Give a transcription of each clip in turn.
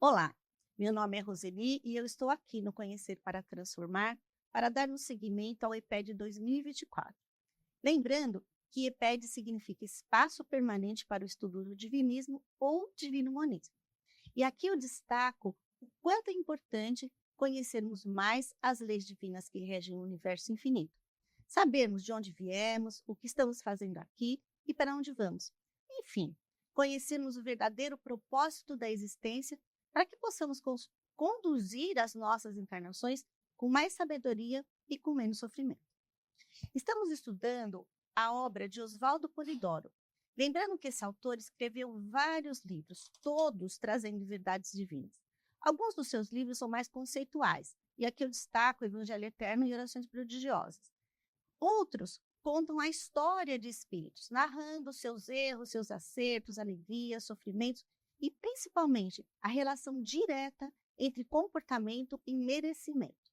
Olá, meu nome é Roseli e eu estou aqui no Conhecer para Transformar para dar um seguimento ao EPED 2024. Lembrando que EPED significa Espaço Permanente para o Estudo do Divinismo ou Divino Monismo. E aqui eu destaco o quanto é importante conhecermos mais as leis divinas que regem o universo infinito. Sabermos de onde viemos, o que estamos fazendo aqui e para onde vamos. Enfim, conhecermos o verdadeiro propósito da existência para que possamos conduzir as nossas encarnações com mais sabedoria e com menos sofrimento. Estamos estudando a obra de Oswaldo Polidoro. Lembrando que esse autor escreveu vários livros, todos trazendo verdades divinas. Alguns dos seus livros são mais conceituais, e aqui eu destaco o Evangelho Eterno e Orações Prodigiosas. Outros contam a história de espíritos, narrando seus erros, seus acertos, alegrias, sofrimentos e, principalmente, a relação direta entre comportamento e merecimento.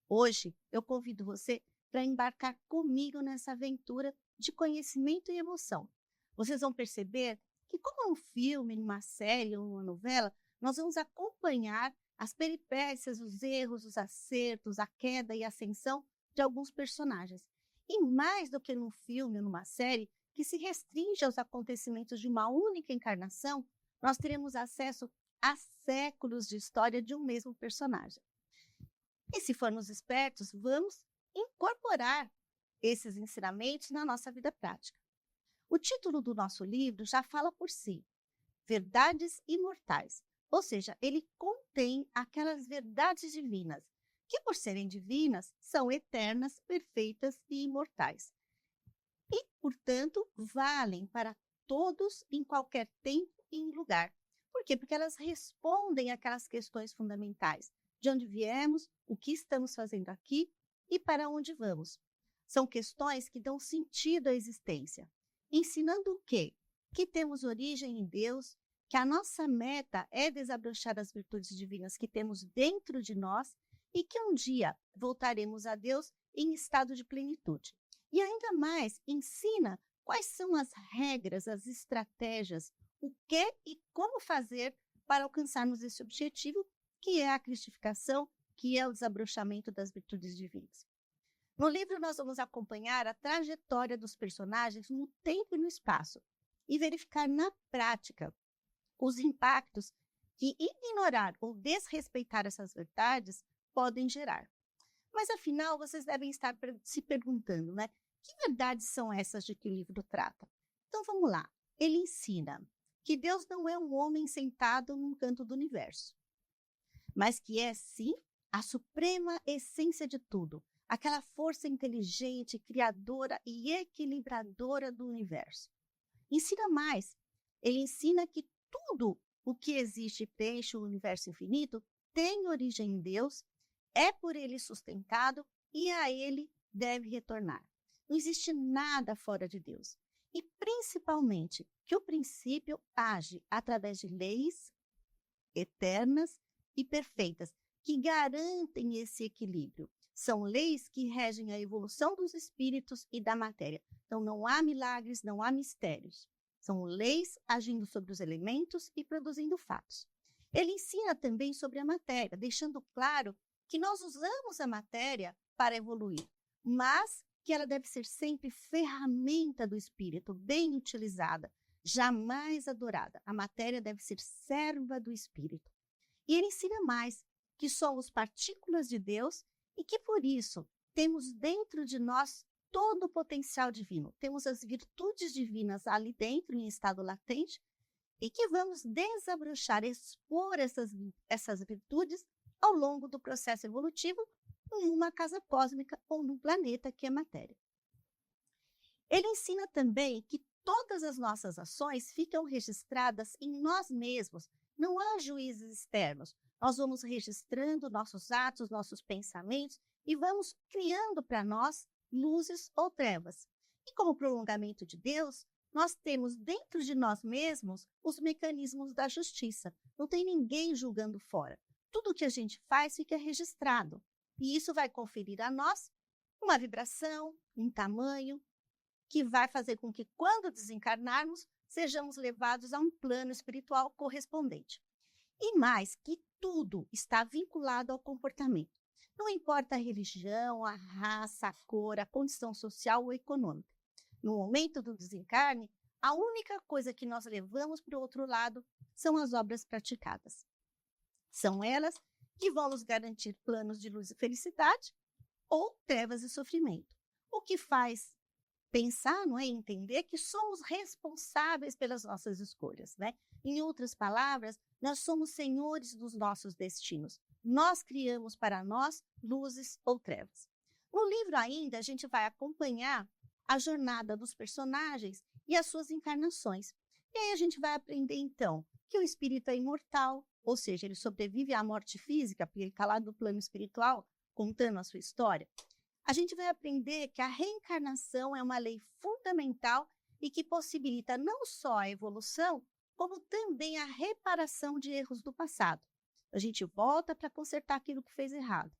Hoje, eu convido você para embarcar comigo nessa aventura de conhecimento e emoção. Vocês vão perceber que, como é um filme, uma série ou uma novela, nós vamos acompanhar as peripécias, os erros, os acertos, a queda e a ascensão de alguns personagens. E mais do que num filme ou numa série que se restringe aos acontecimentos de uma única encarnação, nós teremos acesso a séculos de história de um mesmo personagem. E se formos espertos, vamos incorporar esses ensinamentos na nossa vida prática. O título do nosso livro já fala por si, Verdades Imortais, ou seja, ele contém aquelas verdades divinas, que por serem divinas, são eternas, perfeitas e imortais. E, portanto, valem para todos em qualquer tempo e lugar. Por quê? Porque elas respondem àquelas questões fundamentais. De onde viemos, o que estamos fazendo aqui e para onde vamos. São questões que dão sentido à existência, ensinando o quê? Que temos origem em Deus, que a nossa meta é desabrochar as virtudes divinas que temos dentro de nós e que um dia voltaremos a Deus em estado de plenitude. E ainda mais, ensina quais são as regras, as estratégias, o que e como fazer para alcançarmos esse objetivo, que é a cristificação, que é o desabrochamento das virtudes divinas. No livro, nós vamos acompanhar a trajetória dos personagens no tempo e no espaço e verificar na prática os impactos que ignorar ou desrespeitar essas verdades podem gerar. Mas, afinal, vocês devem estar se perguntando, né? Que verdades são essas de que o livro trata? Então, vamos lá. Ele ensina que Deus não é um homem sentado num canto do universo, mas que é, sim, a suprema essência de tudo, aquela força inteligente, criadora e equilibradora do universo. Ensina mais. Ele ensina que tudo o que existe e preenche o universo infinito tem origem em Deus, é por ele sustentado e a ele deve retornar. Não existe nada fora de Deus. E, principalmente, que o princípio age através de leis eternas e perfeitas, que garantem esse equilíbrio. São leis que regem a evolução dos espíritos e da matéria. Então, não há milagres, não há mistérios. São leis agindo sobre os elementos e produzindo fatos. Ele ensina também sobre a matéria, deixando claro que nós usamos a matéria para evoluir, mas que ela deve ser sempre ferramenta do espírito, bem utilizada, jamais adorada. A matéria deve ser serva do espírito. E ele ensina mais, que somos partículas de Deus e que, por isso, temos dentro de nós todo o potencial divino. Temos as virtudes divinas ali dentro, em estado latente, e que vamos desabrochar, expor essas virtudes ao longo do processo evolutivo numa casa cósmica ou num planeta que é matéria. Ele ensina também que todas as nossas ações ficam registradas em nós mesmos, não há juízes externos. Nós vamos registrando nossos atos, nossos pensamentos e vamos criando para nós luzes ou trevas. E como prolongamento de Deus, nós temos dentro de nós mesmos os mecanismos da justiça. Não tem ninguém julgando fora. Tudo que a gente faz fica registrado. E isso vai conferir a nós uma vibração, um tamanho, que vai fazer com que, quando desencarnarmos, sejamos levados a um plano espiritual correspondente. E mais, que tudo está vinculado ao comportamento. Não importa a religião, a raça, a cor, a condição social ou econômica. No momento do desencarne, a única coisa que nós levamos para o outro lado são as obras praticadas. São elas que vão nos garantir planos de luz e felicidade ou trevas e sofrimento. O que faz pensar, não é, entender que somos responsáveis pelas nossas escolhas, né? Em outras palavras, nós somos senhores dos nossos destinos. Nós criamos para nós luzes ou trevas. No livro ainda, a gente vai acompanhar a jornada dos personagens e as suas encarnações. E aí a gente vai aprender, então, que o espírito é imortal, ou seja, ele sobrevive à morte física, porque ele está lá no plano espiritual, contando a sua história. A gente vai aprender que a reencarnação é uma lei fundamental e que possibilita não só a evolução, como também a reparação de erros do passado. A gente volta para consertar aquilo que fez errado.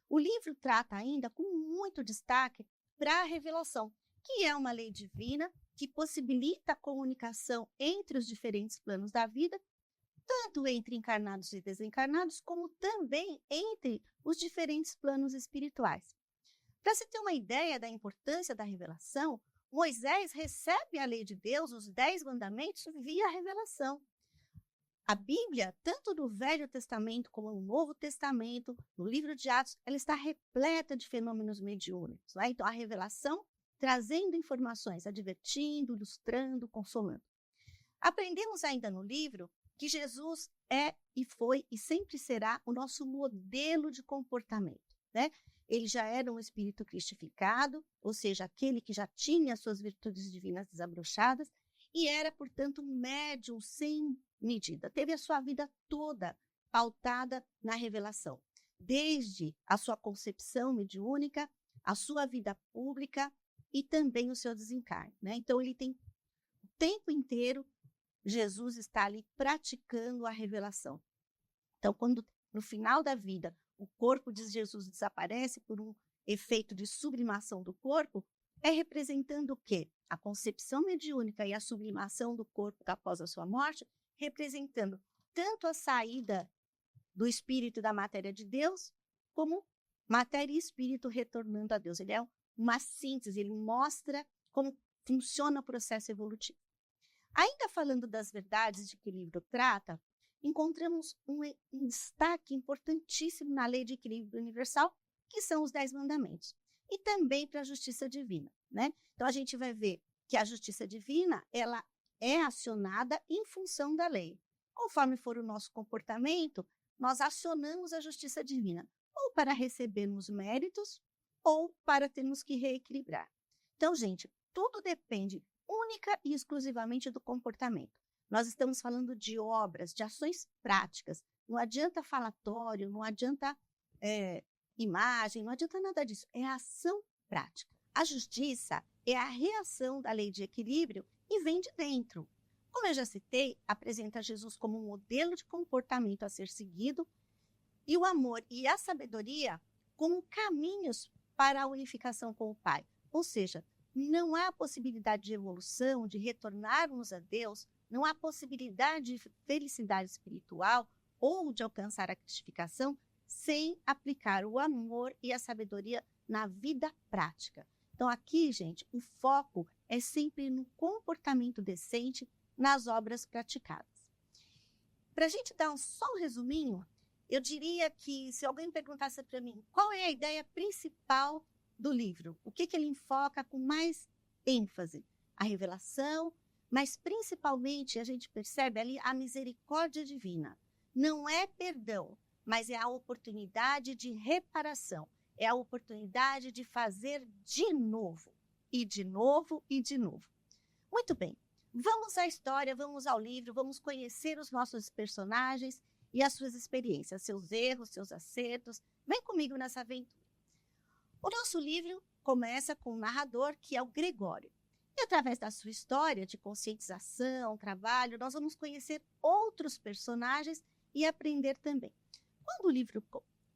O livro trata ainda com muito destaque para a revelação, que é uma lei divina que possibilita a comunicação entre os diferentes planos da vida, tanto entre encarnados e desencarnados, como também entre os diferentes planos espirituais. Para se ter uma ideia da importância da revelação, Moisés recebe a lei de Deus, os 10 mandamentos, via revelação. A Bíblia, tanto no Velho Testamento como no Novo Testamento, no livro de Atos, ela está repleta de fenômenos mediúnicos. Né? Então, a revelação trazendo informações, advertindo, ilustrando, consolando. Aprendemos ainda no livro que Jesus é e foi e sempre será o nosso modelo de comportamento, né? Ele já era um espírito cristificado, ou seja, aquele que já tinha suas virtudes divinas desabrochadas, e era, portanto, um médium sem medida. Teve a sua vida toda pautada na revelação, desde a sua concepção mediúnica, a sua vida pública e também o seu desencarne, né? Então, ele tem o tempo inteiro, Jesus está ali praticando a revelação. Então, quando no final da vida o corpo de Jesus desaparece por um efeito de sublimação do corpo, é representando o quê? A concepção mediúnica e a sublimação do corpo após a sua morte, representando tanto a saída do espírito da matéria de Deus, como matéria e espírito retornando a Deus. Ele é uma síntese, ele mostra como funciona o processo evolutivo. Ainda falando das verdades de que o livro trata, encontramos um destaque importantíssimo na lei de equilíbrio universal, que são os 10 mandamentos, e também para a justiça divina, né? Então, a gente vai ver que a justiça divina, ela é acionada em função da lei. Conforme for o nosso comportamento, nós acionamos a justiça divina, ou para recebermos méritos, ou para termos que reequilibrar. Então, gente, tudo depende única e exclusivamente do comportamento. Nós estamos falando de obras, de ações práticas. Não adianta falatório, não adianta imagem, não adianta nada disso. É a ação prática. A justiça é a reação da lei de equilíbrio e vem de dentro. Como eu já citei, apresenta Jesus como um modelo de comportamento a ser seguido e o amor e a sabedoria como caminhos para a unificação com o Pai. Ou seja, não há possibilidade de evolução, de retornarmos a Deus, não há possibilidade de felicidade espiritual ou de alcançar a cristificação sem aplicar o amor e a sabedoria na vida prática. Então, aqui, gente, o foco é sempre no comportamento decente nas obras praticadas. Para a gente dar só um resuminho, eu diria que se alguém perguntasse para mim qual é a ideia principal do livro, o que ele enfoca com mais ênfase? A revelação, mas principalmente a gente percebe ali a misericórdia divina. Não é perdão, mas é a oportunidade de reparação, é a oportunidade de fazer de novo, e de novo, e de novo. Muito bem, vamos à história, vamos ao livro, vamos conhecer os nossos personagens e as suas experiências, seus erros, seus acertos. Vem comigo nessa aventura. O nosso livro começa com um narrador, que é o Gregório. E através da sua história de conscientização, trabalho, nós vamos conhecer outros personagens e aprender também.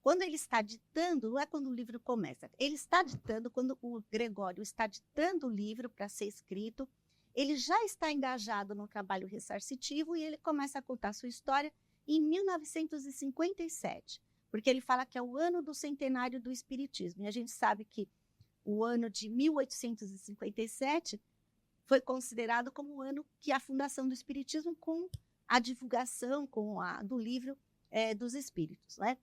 Quando ele está ditando, não é quando o livro começa. Ele está ditando, quando o Gregório está ditando o livro para ser escrito, ele já está engajado no trabalho ressarcitivo e ele começa a contar a sua história em 1957, porque ele fala que é o ano do centenário do Espiritismo. E a gente sabe que o ano de 1857 foi considerado como o ano que a fundação do Espiritismo, com a divulgação do livro dos Espíritos, né?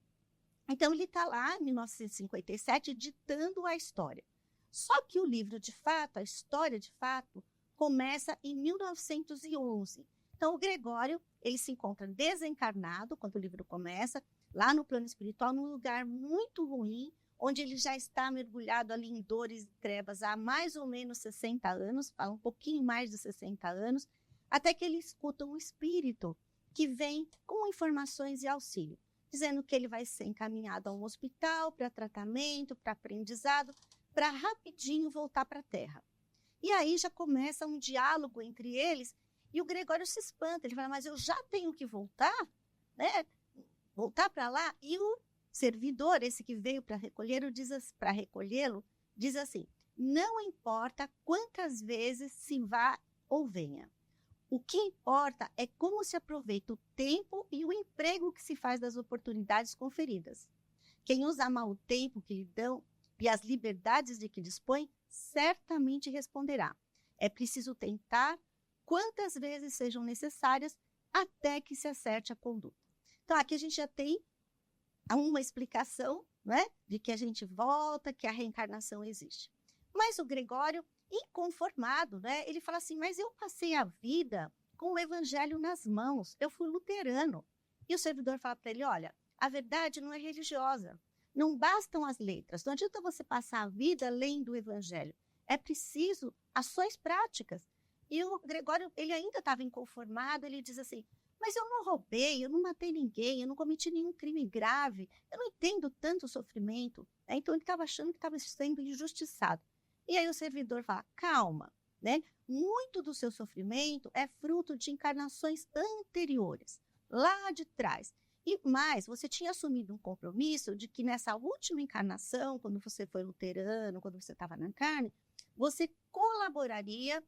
Então, ele está lá, em 1957, ditando a história. Só que o livro, de fato, a história, de fato, começa em 1911. Então, o Gregório, ele se encontra desencarnado, quando o livro começa, lá no plano espiritual, num lugar muito ruim, onde ele já está mergulhado ali em dores e trevas há mais ou menos 60 anos, fala um pouquinho mais de 60 anos, até que ele escuta um espírito que vem com informações e auxílio, dizendo que ele vai ser encaminhado a um hospital para tratamento, para aprendizado, para rapidinho voltar para a Terra. E aí já começa um diálogo entre eles, e o Gregório se espanta, ele fala, mas eu já tenho que voltar, né? Voltar para lá? E o servidor, esse que veio para recolhê-lo, diz assim, não importa quantas vezes se vá ou venha. O que importa é como se aproveita o tempo e o emprego que se faz das oportunidades conferidas. Quem usa mal o tempo que lhe dão e as liberdades de que dispõe, certamente responderá. É preciso tentar quantas vezes sejam necessárias até que se acerte a conduta. Então, aqui a gente já tem uma explicação, né, de que a gente volta, que a reencarnação existe. Mas o Gregório, inconformado, né, ele fala assim, mas eu passei a vida com o evangelho nas mãos, eu fui luterano. E o servidor fala para ele, olha, a verdade não é religiosa, não bastam as letras, não adianta você passar a vida lendo o evangelho, é preciso ações práticas. E o Gregório, ele ainda estava inconformado, ele diz assim, mas eu não roubei, eu não matei ninguém, eu não cometi nenhum crime grave, eu não entendo tanto sofrimento. Então ele estava achando que estava sendo injustiçado. E aí o servidor fala, calma, né? Muito do seu sofrimento é fruto de encarnações anteriores, lá de trás. E mais, você tinha assumido um compromisso de que nessa última encarnação, quando você foi luterano, quando você estava na carne, você colaboraria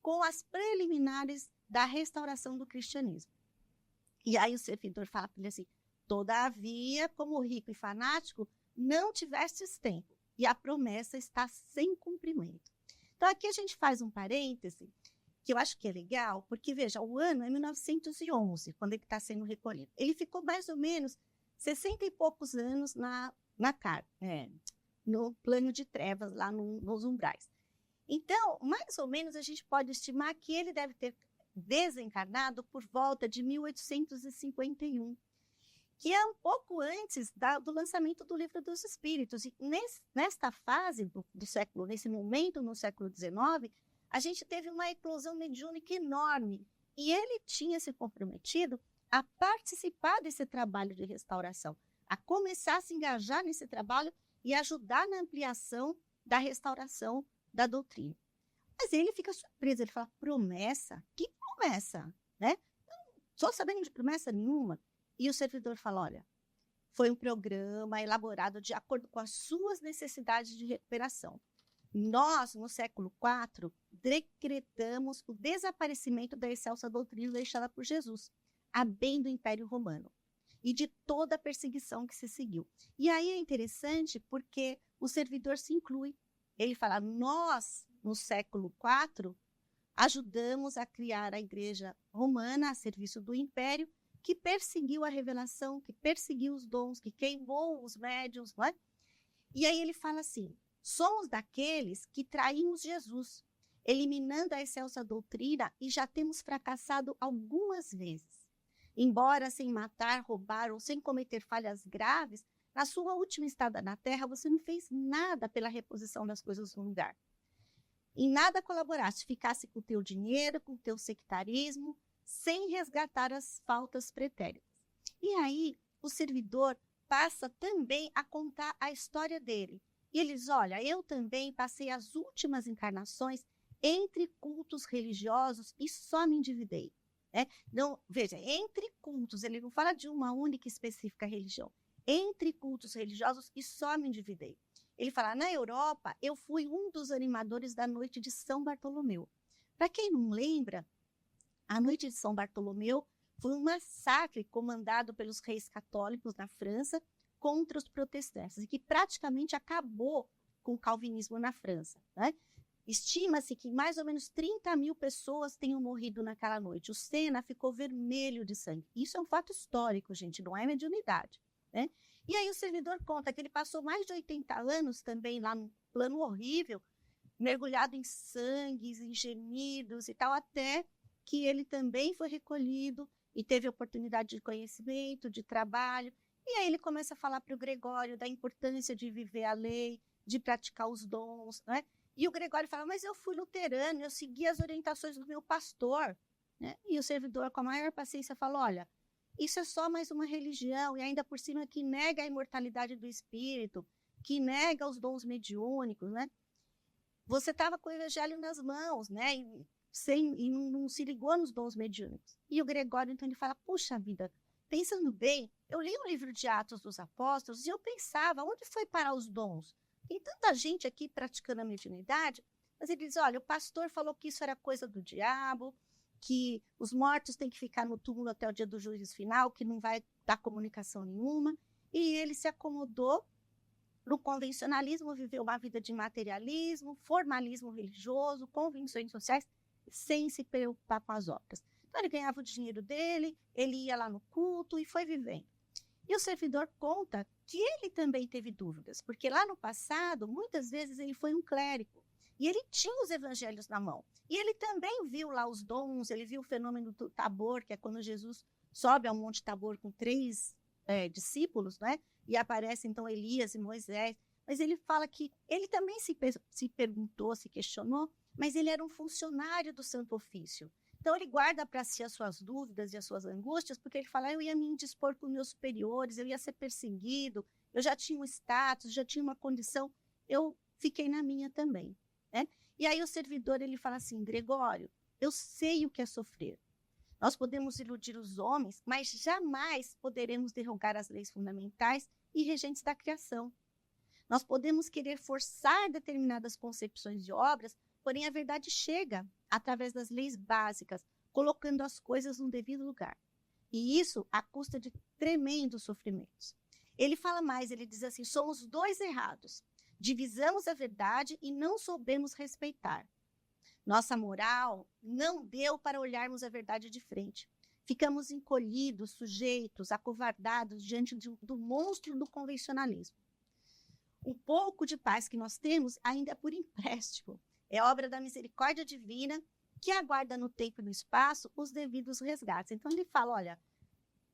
com as preliminares da restauração do cristianismo. E aí o servidor fala para ele assim, todavia, como rico e fanático, não tivestes tempo, e a promessa está sem cumprimento. Então, aqui a gente faz um parêntese, que eu acho que é legal, porque, veja, o ano é 1911, quando ele está sendo recolhido. Ele ficou mais ou menos 60 e poucos anos no plano de trevas, lá nos umbrais. Então, mais ou menos, a gente pode estimar que ele deve ter desencarnado por volta de 1851, que é um pouco antes do lançamento do Livro dos Espíritos. E nesta fase do século, nesse momento, no século XIX, a gente teve uma eclosão mediúnica enorme. E ele tinha se comprometido a participar desse trabalho de restauração, a começar a se engajar nesse trabalho e ajudar na ampliação da restauração da doutrina. Mas ele fica surpreso, ele fala, promessa? Que promessa? Né? Eu não estou sabendo de promessa nenhuma. E o servidor fala, olha, foi um programa elaborado de acordo com as suas necessidades de recuperação. Nós, no século IV, decretamos o desaparecimento da excelsa doutrina deixada por Jesus, a bem do Império Romano, e de toda a perseguição que se seguiu. E aí é interessante porque o servidor se inclui. Ele fala, nós, no século IV, ajudamos a criar a Igreja Romana a serviço do Império, que perseguiu a revelação, que perseguiu os dons, que queimou os médiuns, não é? E aí ele fala assim, somos daqueles que traímos Jesus, eliminando a excelsa doutrina e já temos fracassado algumas vezes. Embora sem matar, roubar ou sem cometer falhas graves, na sua última estada na Terra, você não fez nada pela reposição das coisas no lugar. Em nada colaboraste, ficasse com o teu dinheiro, com o teu sectarismo, sem resgatar as faltas pretéritas. E aí, o servidor passa também a contar a história dele. E ele diz, olha, eu também passei as últimas encarnações entre cultos religiosos e só me endividei. Né? Não, veja, entre cultos, ele não fala de uma única e específica religião. Entre cultos religiosos e só me endividei. Ele fala, na Europa, eu fui um dos animadores da noite de São Bartolomeu. Para quem não lembra, a noite de São Bartolomeu foi um massacre comandado pelos reis católicos na França contra os protestantes, e que praticamente acabou com o calvinismo na França, né? Estima-se que mais ou menos 30 mil pessoas tenham morrido naquela noite. O Sena ficou vermelho de sangue. Isso é um fato histórico, gente, não é mediunidade, né? E aí o servidor conta que ele passou mais de 80 anos também lá num plano horrível, mergulhado em sangues, em gemidos e tal, até que ele também foi recolhido e teve oportunidade de conhecimento, de trabalho. E aí ele começa a falar para o Gregório da importância de viver a lei, de praticar os dons, né? E o Gregório fala, mas eu fui luterano, eu segui as orientações do meu pastor, né? E o servidor, com a maior paciência, fala, olha, isso é só mais uma religião, e ainda por cima que nega a imortalidade do espírito, que nega os dons mediúnicos, né? Você estava com o evangelho nas mãos, né? E não se ligou nos dons mediúnicos. E o Gregório, então, ele fala, puxa vida, pensando bem, eu li o livro de Atos dos Apóstolos e eu pensava, onde foi parar os dons? Tem tanta gente aqui praticando a mediunidade, mas ele diz, olha, o pastor falou que isso era coisa do diabo, que os mortos têm que ficar no túmulo até o dia do juízo final, que não vai dar comunicação nenhuma, e ele se acomodou no convencionalismo, viveu uma vida de materialismo, formalismo religioso, convicções sociais, sem se preocupar com as obras. Então ele ganhava o dinheiro dele, ele ia lá no culto e foi vivendo. E o servidor conta que ele também teve dúvidas, porque lá no passado, muitas vezes ele foi um clérigo, e ele tinha os evangelhos na mão. E ele também viu lá os dons, ele viu o fenômeno do Tabor, que é quando Jesus sobe ao Monte Tabor com 3 discípulos, né? E aparece então Elias e Moisés. Mas ele fala que ele também se perguntou, se questionou, mas ele era um funcionário do Santo Ofício. Então ele guarda para si as suas dúvidas e as suas angústias, porque ele fala, eu ia me indispor com meus superiores, eu ia ser perseguido, eu já tinha um status, já tinha uma condição, eu fiquei na minha também, né? E aí o servidor, ele fala assim, Gregório, eu sei o que é sofrer. Nós podemos iludir os homens, mas jamais poderemos derrogar as leis fundamentais e regentes da criação. Nós podemos querer forçar determinadas concepções de obras, porém a verdade chega através das leis básicas, colocando as coisas no devido lugar. E isso à custa de tremendos sofrimentos. Ele fala mais, ele diz assim, somos 2 errados. Divisamos a verdade e não soubemos respeitar. Nossa moral não deu para olharmos a verdade de frente. Ficamos encolhidos, sujeitos, acovardados diante do monstro do convencionalismo. O pouco de paz que nós temos ainda é por empréstimo. É obra da misericórdia divina que aguarda no tempo e no espaço os devidos resgates. Então ele fala, olha,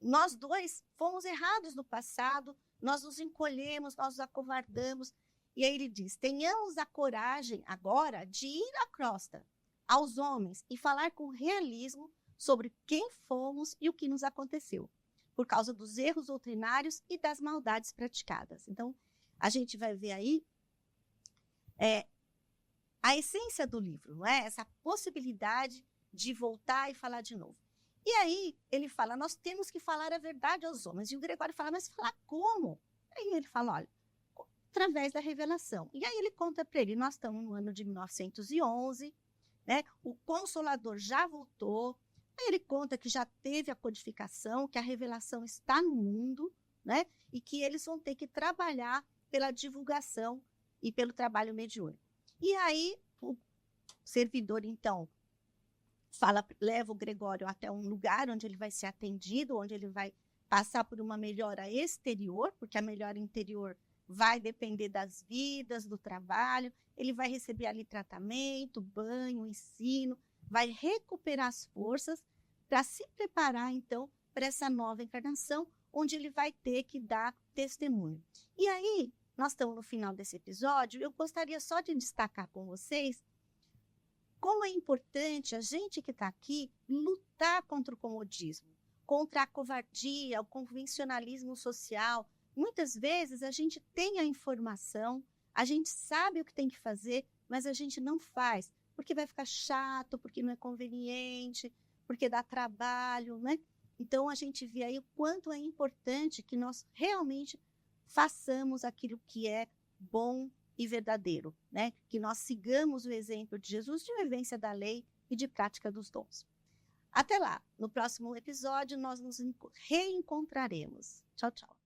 nós 2 fomos errados no passado, nós nos encolhemos, nós nos acovardamos. E aí ele diz, tenhamos a coragem agora de ir à crosta, aos homens, e falar com realismo sobre quem fomos e o que nos aconteceu, por causa dos erros doutrinários e das maldades praticadas. Então, a gente vai ver aí a essência do livro, não é? Essa possibilidade de voltar e falar de novo. E aí ele fala, nós temos que falar a verdade aos homens. E o Gregório fala, mas falar como? Aí ele fala, olha, através da revelação. E aí ele conta para ele, nós estamos no ano de 1911, né? O Consolador já voltou. Aí ele conta que já teve a codificação, que a revelação está no mundo, né? E que eles vão ter que trabalhar pela divulgação e pelo trabalho mediúnico. E aí o servidor, então, leva o Gregório até um lugar onde ele vai ser atendido, onde ele vai passar por uma melhora exterior, porque a melhora interior vai depender das vidas, do trabalho, ele vai receber ali tratamento, banho, ensino, vai recuperar as forças para se preparar, então, para essa nova encarnação, onde ele vai ter que dar testemunho. E aí, nós estamos no final desse episódio, eu gostaria só de destacar com vocês como é importante a gente que está aqui lutar contra o comodismo, contra a covardia, o convencionalismo social. Muitas vezes a gente tem a informação, a gente sabe o que tem que fazer, mas a gente não faz, porque vai ficar chato, porque não é conveniente, porque dá trabalho, né? Então a gente vê aí o quanto é importante que nós realmente façamos aquilo que é bom e verdadeiro, né? Que nós sigamos o exemplo de Jesus de vivência da lei e de prática dos dons. Até lá, no próximo episódio nós nos reencontraremos. Tchau, tchau.